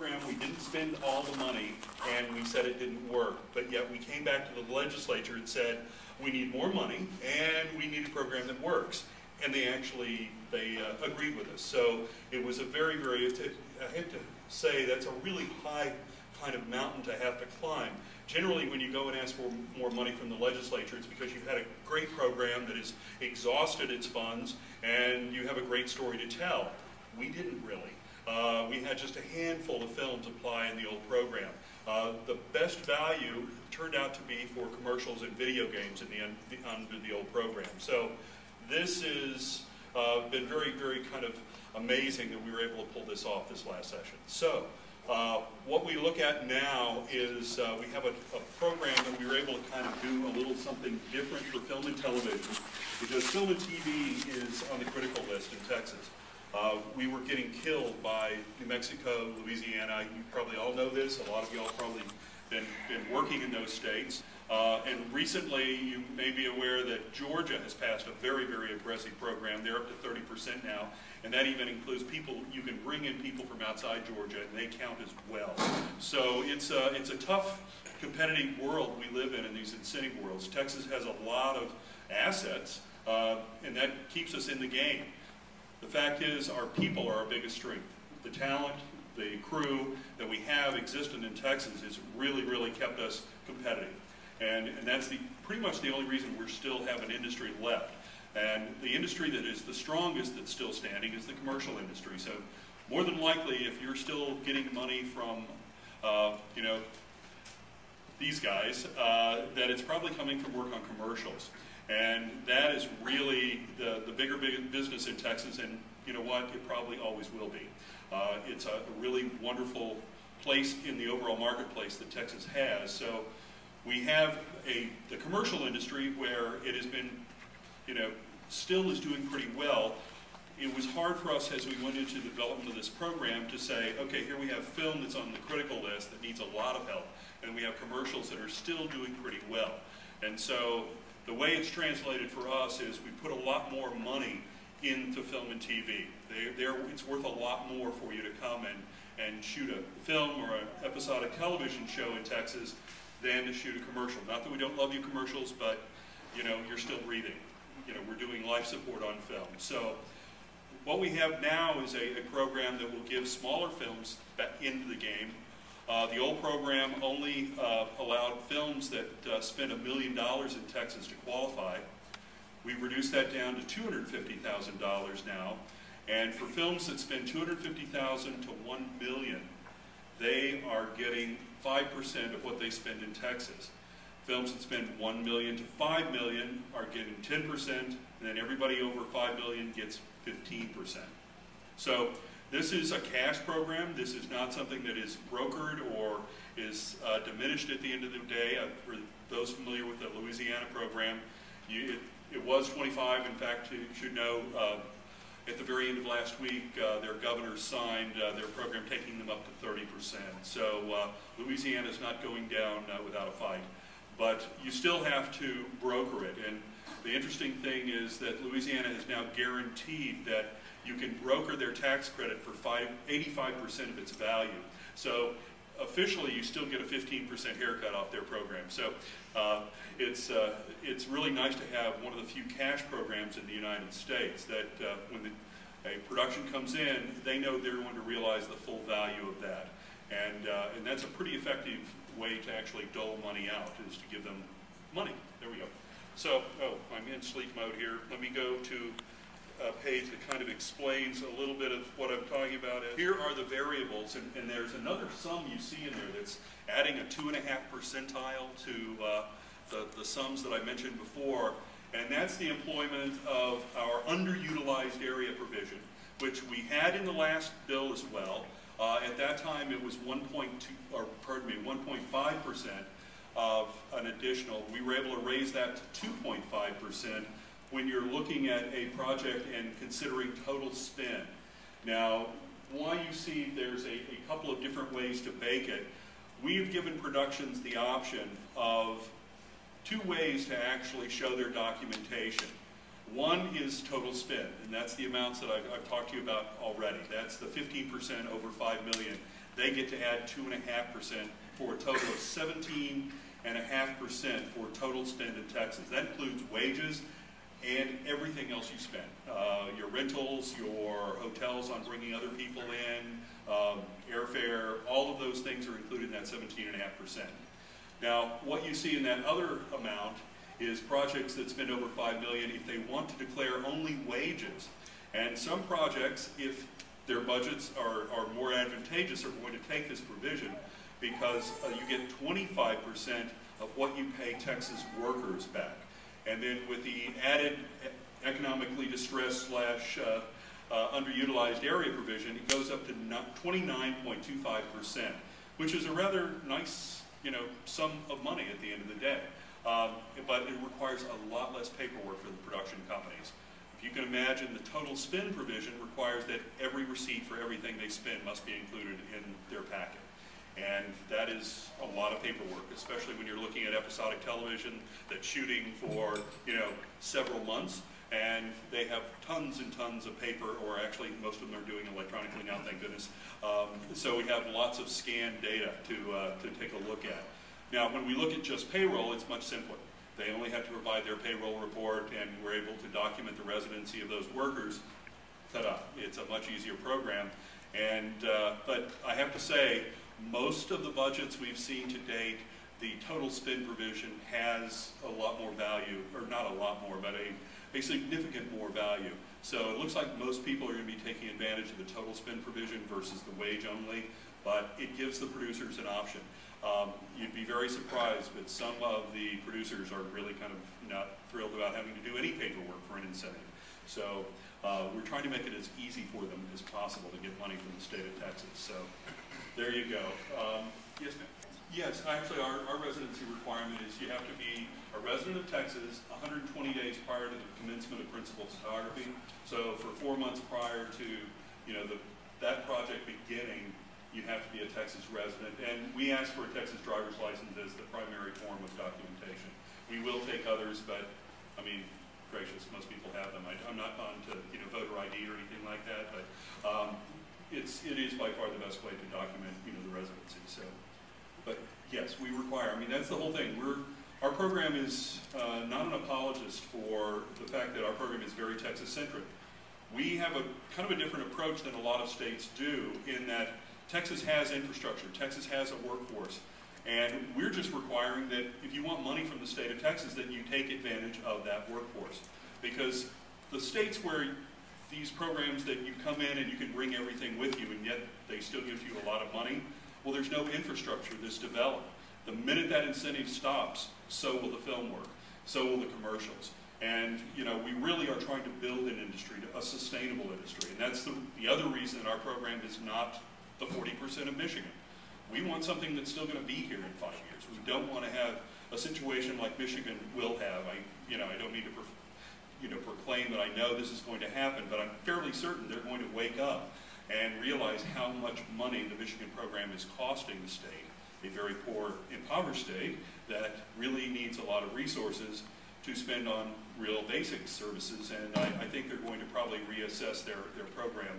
program, we didn't spend all the money, and we said it didn't work. But yet we came back to the legislature and said, we need more money, and we need a program that works. And they agreed with us. So it was a very, very, I have to say, that's a really high kind of mountain to have to climb. Generally, when you go and ask for more money from the legislature, it's because you've had a great program that has exhausted its funds, and you have a great story to tell. We didn't really. We had just a handful of films apply in the old program. The best value turned out to be for commercials and video games under the old program. So this has been very, very kind of amazing that we were able to pull this off this last session. So what we look at now is we have a program that we were able to kind of do a little something different for film and television, because film and TV is on the critical list in Texas. We were getting killed by New Mexico, Louisiana. You probably all know this. A lot of y'all probably been working in those states. And recently, you may be aware that Georgia has passed a very, very aggressive program. They're up to 30% now, and that even includes people. You can bring in people from outside Georgia, and they count as well. So it's a tough, competitive world we live in these incentive worlds. Texas has a lot of assets, and that keeps us in the game. The fact is, our people are our biggest strength. The talent, the crew that we have existing in Texas has really, really kept us competitive. And that's pretty much the only reason we still have an industry left. And the industry that is the strongest that's still standing is the commercial industry. So more than likely, if you're still getting money from, you know, these guys, that it's probably coming from work on commercials. And that is really the bigger business in Texas, and you know what, it probably always will be. It's a really wonderful place in the overall marketplace that Texas has. So we have the commercial industry where it has been, you know, still is doing pretty well. It was hard for us as we went into the development of this program to say, okay, here we have film that's on the critical list that needs a lot of help, and we have commercials that are still doing pretty well. And so the way it's translated for us is we put a lot more money into film and TV. It's worth a lot more for you to come and shoot a film or an episodic television show in Texas than to shoot a commercial. Not that we don't love you commercials, but you know, you're still breathing. You know, we're doing life support on film. So what we have now is a program that will give smaller films back into the game. The old program only allowed films that spent $1 million in Texas to qualify. We've reduced that down to $250,000 now. And for films that spend $250,000 to $1 million, they are getting 5% of what they spend in Texas. Films that spend $1 million to $5 million are getting 10%, and then everybody over $5 million gets 15%. So this is a cash program. This is not something that is brokered or is diminished at the end of the day. For those familiar with the Louisiana program, it was 25. In fact, you should know, at the very end of last week, their governor signed their program taking them up to 30%. So Louisiana is not going down without a fight. But you still have to broker it. And the interesting thing is that Louisiana has now guaranteed that you can broker their tax credit for 85% of its value. So officially, you still get a 15% haircut off their program. So it's really nice to have one of the few cash programs in the United States that when a production comes in, they know they're going to realize the full value of that. And that's a pretty effective way to actually dole money out, is to give them money. There we go. So, I'm in sleep mode here. Let me go to a page that kind of explains a little bit of what I'm talking about. Here are the variables, and there's another sum you see in there that's adding a 2.5 percentile to the sums that I mentioned before, and that's the employment of our underutilized area provision, which we had in the last bill as well. At that time, it was 1.5% of an additional. We were able to raise that to 2.5% when you're looking at a project and considering total spend. Now, why you see there's a couple of different ways to bake it. We've given productions the option of 2 ways to actually show their documentation. One is total spend, and that's the amounts that I've talked to you about already. That's the 15% over $5 million. they get to add 2.5% for a total of 17.5% for total spend in Texas. That includes wages and everything else you spend. Your rentals, your hotels on bringing other people in, airfare, all of those things are included in that 17.5%. Now, what you see in that other amount is projects that spend over $5 million if they want to declare only wages. And some projects, if their budgets are more advantageous, are going to take this provision because you get 25% of what you pay Texas workers back. And then with the added economically distressed / underutilized area provision, it goes up to 29.25%, which is a rather nice, sum of money at the end of the day. But it requires a lot less paperwork for the production companies. If you can imagine, the total spend provision requires that every receipt for everything they spend must be included in their packet. And that is a lot of paperwork, especially when you're looking at episodic television that's shooting for, several months, and they have tons and tons of paper, or actually most of them are doing electronically now, thank goodness. So we have lots of scanned data to take a look at. Now, when we look at just payroll, it's much simpler. They only have to provide their payroll report, and we're able to document the residency of those workers. Ta-da! It's a much easier program. And but I have to say, most of the budgets we've seen to date, the total spend provision has a lot more value, or not a lot more, but a significant more value. So it looks like most people are going to be taking advantage of the total spend provision versus the wage only, but it gives the producers an option. You'd be very surprised, but some of the producers are really kind of not thrilled about having to do any paperwork for an incentive. So we're trying to make it as easy for them as possible to get money from the state of Texas. So there you go. Yes, ma'am? Yes, actually our residency requirement is you have to be a resident of Texas 120 days prior to the commencement of principal photography. So for 4 months prior to that project beginning, you have to be a Texas resident. And we ask for a Texas driver's license as the primary form of documentation. We will take others, but I mean, gracious, most people have them. I'm not on to voter ID or anything like that, but it is by far the best way to document the residency. So, but yes, we require. I mean, that's the whole thing. Our program is not an apologist for the fact that our program is very Texas centric. We have a kind of a different approach than a lot of states do in that Texas has infrastructure. Texas has a workforce. And we're just requiring that if you want money from the state of Texas, that you take advantage of that workforce. Because the states where these programs that you come in and you can bring everything with you and yet they still give you a lot of money, well, there's no infrastructure that's developed. The minute that incentive stops, so will the film work, so will the commercials. And we really are trying to build an industry, a sustainable industry. And that's the other reason that our program is not the 40% of Michigan. We want something that's still going to be here in 5 years. We don't want to have a situation like Michigan will have. I don't need to proclaim that I know this is going to happen, but I'm fairly certain they're going to wake up and realize how much money the Michigan program is costing the state, a very poor, impoverished state that really needs a lot of resources to spend on real basic services. And I think they're going to probably reassess their program.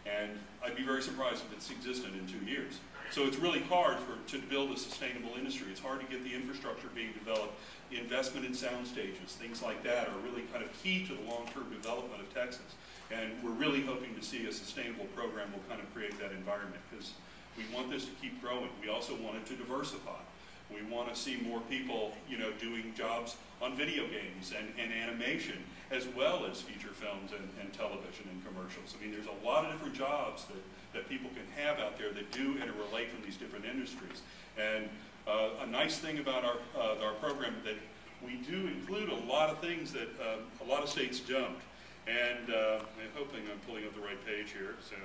And I'd be very surprised if it's existent in 2 years. So it's really hard to build a sustainable industry. It's hard to get the infrastructure being developed. The investment in sound stages, things like that are really kind of key to the long-term development of Texas. And we're really hoping to see a sustainable program will kind of create that environment because we want this to keep growing. We also want it to diversify. We want to see more people, doing jobs on video games and animation, as well as feature films and television and commercials. I mean, there's a lot of different jobs that people can have out there that do interrelate from these different industries. And a nice thing about our program that we do include a lot of things that a lot of states don't. And I'm hoping I'm pulling up the right page here. So.